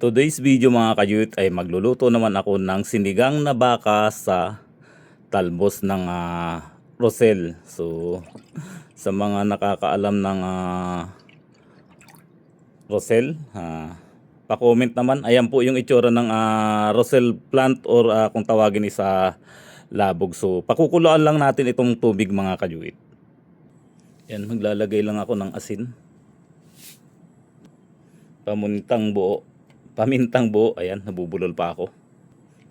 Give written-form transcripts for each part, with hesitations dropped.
Today's video mga kayut ay magluluto naman ako ng sinigang na baka sa talbos ng rosel. So sa mga nakakaalam ng rosel, pa-comment naman. Ayan po yung itsura ng rosel plant or kung tawagin isa labog. So pakukuluan lang natin itong tubig mga kayut. Yan, maglalagay lang ako ng asin. Pamintang buo, ayan, nabubulol pa ako.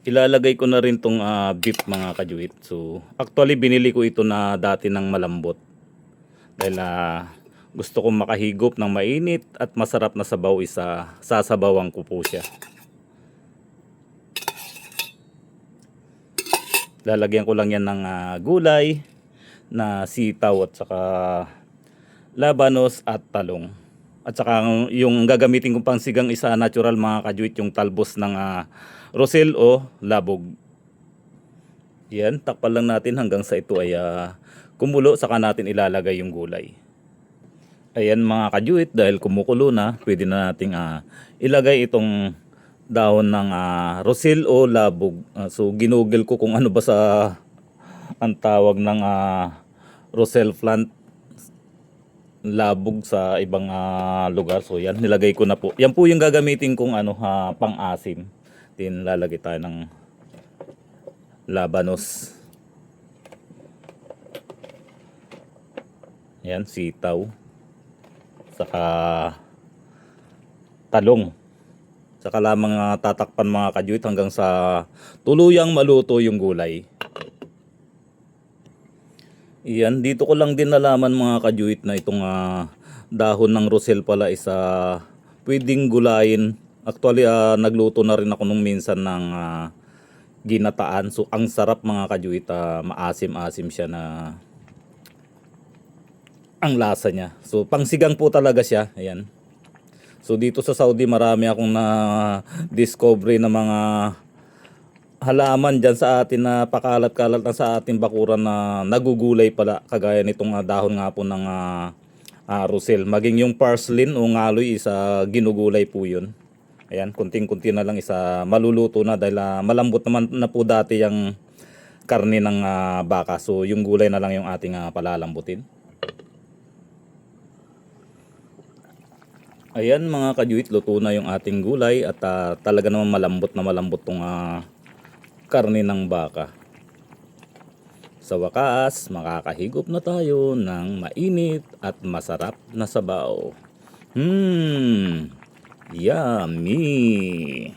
Ilalagay ko na rin tong beef mga kajuit. So actually binili ko ito na dati ng malambot. Dahil gusto kong makahigop ng mainit at masarap na sabaw, sasabawan ko po siya. Lalagyan ko lang yan ng gulay na sitaw at saka labanos at talong. At saka yung gagamitin kong pangsigang isa natural mga kajuit, yung talbos ng rosel o labog. Yan, takpan lang natin hanggang sa ito ay kumulo, saka natin ilalagay yung gulay. Ayan mga kajuit, dahil kumukulo na, pwede na nating ilagay itong dahon ng rosel o labog. So ginugel ko kung ano ba sa ang tawag ng rosel plant, labog sa ibang lugar. So yan, nilagay ko na po. Yan po yung gagamitin kong pang-asim. Then lalagay tayo ng labanos. Yan, sitaw. Saka talong. Saka lamang tatakpan mga kajuit hanggang sa tuluyang maluto yung gulay. Iyan, dito ko lang din nalaman mga kajuit na itong dahon ng rosel pala is pwedeng gulayin. Actually nagluto na rin ako nung minsan ng ginataan. So ang sarap mga kajuit, maasim-asim siya na ang lasa niya. So pangsigang po talaga siya. Ayan. So dito sa Saudi marami akong na-discovery na mga halaman dyan sa atin na pakalat-kalat na sa ating bakuran na nagugulay pala, kagaya nitong dahon nga po ng rosel. Maging yung parsley o ngaloy ginugulay po yun. Ayan, kunting-kunti na lang maluluto na dahil malambot naman na po dati yung karne ng baka. So yung gulay na lang yung ating palalambutin. Ayan mga kajuit, luto na yung ating gulay at talaga naman malambot tong karne ng baka. Sa wakas, makakahigop na tayo ng mainit at masarap na sabaw. Yummy!